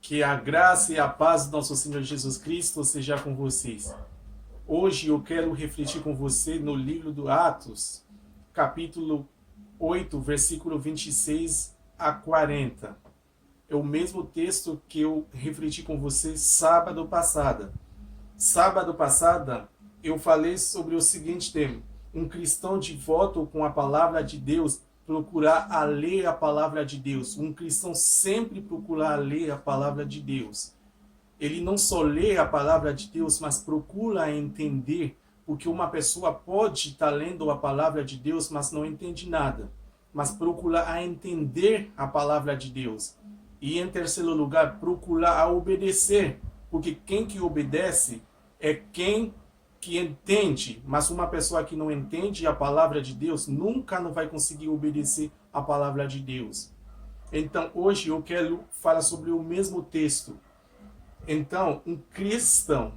Que a graça e a paz do nosso Senhor Jesus Cristo seja com vocês. Hoje eu quero refletir com você no livro do Atos, capítulo 8, versículo 26 a 40. É o mesmo texto que eu refleti com você sábado passado. Sábado passado eu falei sobre o seguinte tema: um cristão devoto com a palavra de Deus procurar a ler a palavra de Deus. Um cristão sempre procura ler a palavra de Deus. Ele não só lê a palavra de Deus, mas procura entender, porque uma pessoa pode estar lendo a palavra de Deus, mas não entende nada. Mas procura entender a palavra de Deus. E em terceiro lugar, procurar obedecer, porque quem que obedece é quem que entende, mas uma pessoa que não entende a palavra de Deus nunca não vai conseguir obedecer a palavra de Deus. Então, hoje eu quero falar sobre o mesmo texto. Então, um cristão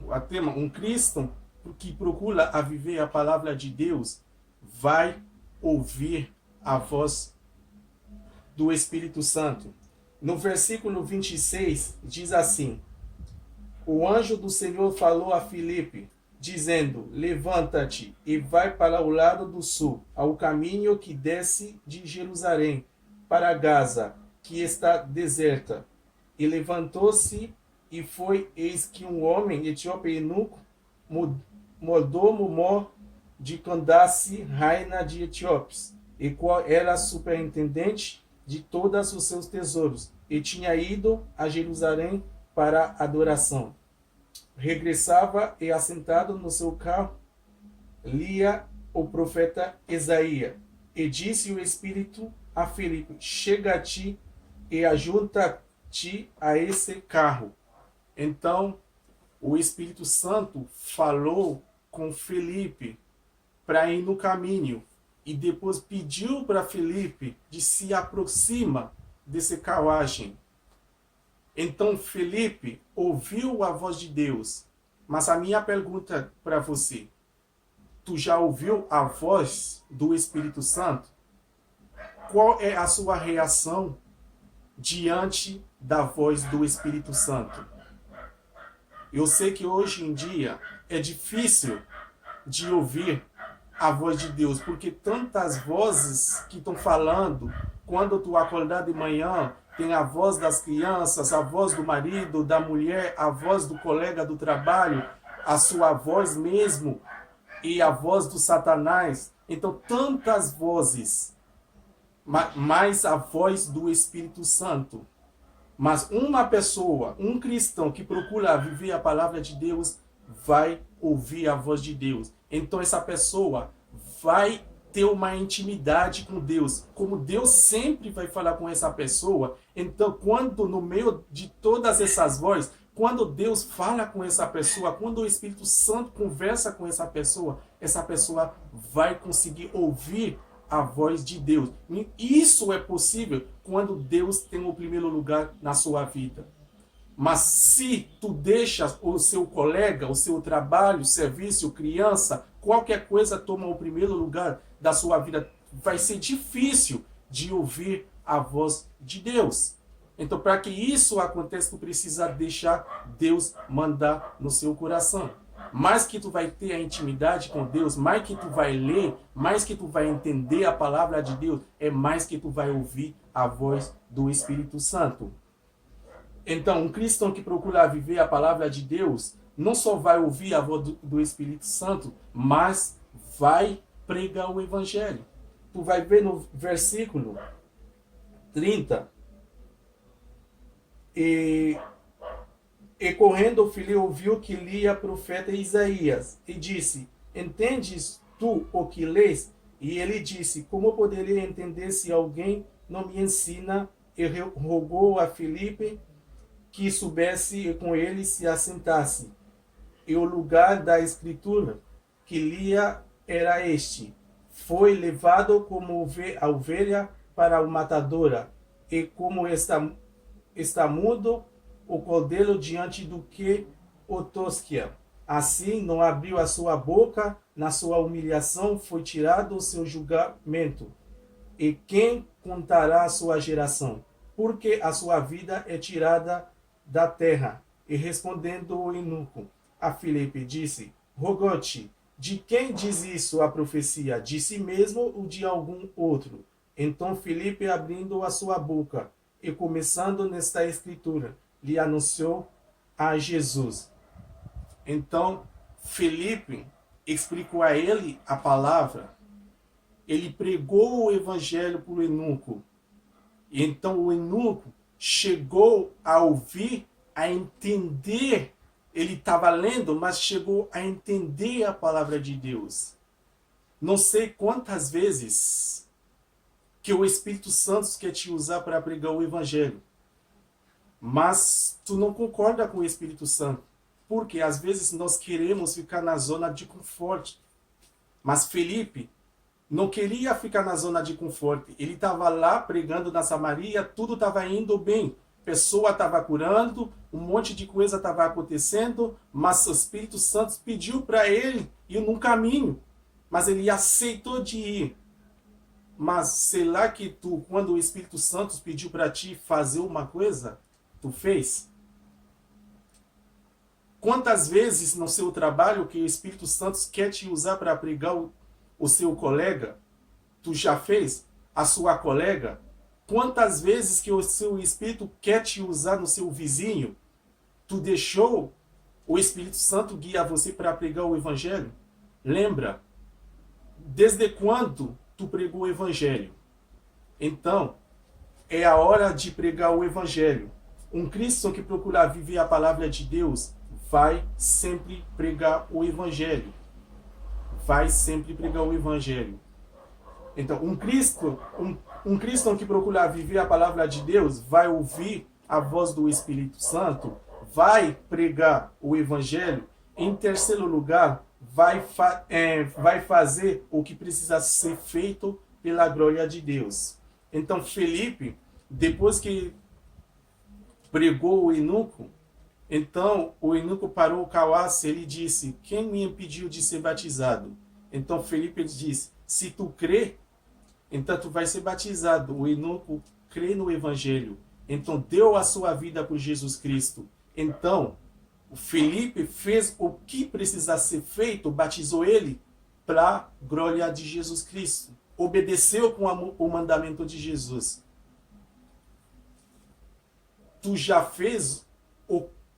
que procura a viver a palavra de Deus vai ouvir a voz do Espírito Santo. No versículo 26 diz assim: o anjo do Senhor falou a Filipe, dizendo: levanta-te e vai para o lado do sul, ao caminho que desce de Jerusalém para Gaza, que está deserta. E levantou-se e foi, eis que um homem etíope eunuco, mordomo de Candace, rainha de Etiópios, e qual era superintendente de todos os seus tesouros, e tinha ido a Jerusalém para adoração. Regressava e, assentado no seu carro, lia o profeta Isaías. E disse o Espírito a Filipe: chega-te e ajunta-te a esse carro. Então, o Espírito Santo falou com Filipe para ir no caminho. E depois pediu para Filipe de se aproximar desse carruagem. Então Filipe ouviu a voz de Deus. Mas a minha pergunta para você: tu já ouviu a voz do Espírito Santo? Qual é a sua reação diante da voz do Espírito Santo? Eu sei que hoje em dia é difícil de ouvir a voz de Deus, porque tantas vozes que estão falando. Quando tu acordar de manhã, tem a voz das crianças, a voz do marido, da mulher, a voz do colega do trabalho, a sua voz mesmo e a voz do Satanás. Então, tantas vozes, mais a voz do Espírito Santo. Mas uma pessoa, um cristão que procura viver a palavra de Deus, vai ouvir a voz de Deus. Então essa pessoa vai ter uma intimidade com Deus. Como Deus sempre vai falar com essa pessoa, então quando no meio de todas essas vozes, quando Deus fala com essa pessoa, quando o Espírito Santo conversa com essa pessoa vai conseguir ouvir a voz de Deus. Isso é possível quando Deus tem o primeiro lugar na sua vida. Mas se tu deixas o seu colega, o seu trabalho, serviço, criança, qualquer coisa toma o primeiro lugar da sua vida, vai ser difícil de ouvir a voz de Deus. Então, para que isso aconteça, tu precisa deixar Deus mandar no seu coração. Mais que tu vai ter a intimidade com Deus, mais que tu vai ler, mais que tu vai entender a palavra de Deus, é mais que tu vai ouvir a voz do Espírito Santo. Então, um cristão que procura viver a palavra de Deus, não só vai ouvir a voz do Espírito Santo, mas vai pregar o Evangelho. Tu vai ver no versículo 30. E correndo o filho ouviu que lia profeta Isaías, e disse: entendes tu o que lês? E ele disse: como poderia entender se alguém não me ensina? E rogou a Filipe que soubesse e com ele se assentasse. E o lugar da escritura que lia era este: foi levado como a ovelha para o matadora, e como está mudo o cordeiro diante do que o tosquia. Assim, não abriu a sua boca, na sua humilhação foi tirado o seu julgamento. E quem contará a sua geração? Porque a sua vida é tirada da terra. E respondendo o eunuco a Filipe, disse: Rogo-te, de quem diz isso a profecia? De si mesmo ou de algum outro? Então Filipe, abrindo a sua boca e começando nesta escritura, lhe anunciou a Jesus. Então, Filipe explicou a ele a palavra, ele pregou o evangelho para o eunuco. E então o eunuco chegou a ouvir, a entender, ele estava lendo, mas chegou a entender a palavra de Deus. Não sei quantas vezes que o Espírito Santo quer te usar para pregar o evangelho, mas tu não concorda com o Espírito Santo. Porque às vezes nós queremos ficar na zona de conforto. Mas Felipe não queria ficar na zona de conforto. Ele estava lá pregando na Samaria, tudo estava indo bem. Pessoa estava curando, um monte de coisa estava acontecendo, mas o Espírito Santo pediu para ele ir num caminho. Mas ele aceitou de ir. Mas será que tu, quando o Espírito Santo pediu para ti fazer uma coisa, tu fez? Quantas vezes no seu trabalho que o Espírito Santo quer te usar para pregar o seu colega, tu já fez? A sua colega? Quantas vezes que o seu Espírito quer te usar no seu vizinho, tu deixou o Espírito Santo guiar você para pregar o Evangelho? Lembra? Desde quando tu pregou o Evangelho? Então, é a hora de pregar o Evangelho. Um cristão que procura viver a palavra de Deus vai sempre pregar o Evangelho. Vai sempre pregar o Evangelho. Então, um cristão que procura viver a palavra de Deus vai ouvir a voz do Espírito Santo, vai pregar o Evangelho. Em terceiro lugar, vai fazer o que precisa ser feito pela glória de Deus. Então, Felipe, depois que pregou o eunuco, então o eunuco parou o carruaço e ele disse: quem me impediu de ser batizado? Então Felipe disse: se tu crê, então tu vai ser batizado. O eunuco crê no Evangelho, então deu a sua vida por Jesus Cristo. Então o Felipe fez o que precisava ser feito, batizou ele para a glória de Jesus Cristo. Obedeceu com o mandamento de Jesus. Tu já fez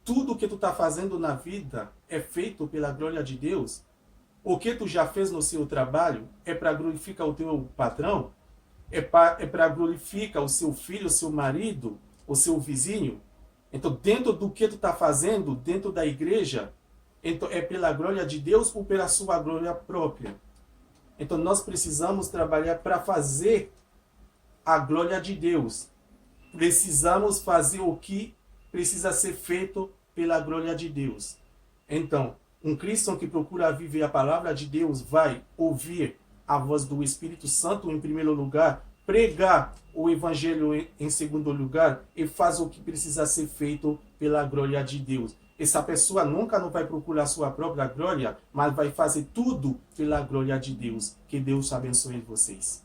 tudo que tu está fazendo na vida é feito pela glória de Deus? O que tu já fez no seu trabalho é para glorificar o teu patrão? É para glorificar o seu filho, o seu marido, o seu vizinho? Então, dentro do que tu está fazendo, dentro da igreja, então é pela glória de Deus ou pela sua glória própria? Então, nós precisamos trabalhar para fazer a glória de Deus. Precisamos fazer o que precisa ser feito pela glória de Deus. Então, um cristão que procura viver a palavra de Deus vai ouvir a voz do Espírito Santo em primeiro lugar, pregar o Evangelho em segundo lugar e faz o que precisa ser feito pela glória de Deus. Essa pessoa nunca não vai procurar sua própria glória, mas vai fazer tudo pela glória de Deus. Que Deus abençoe vocês.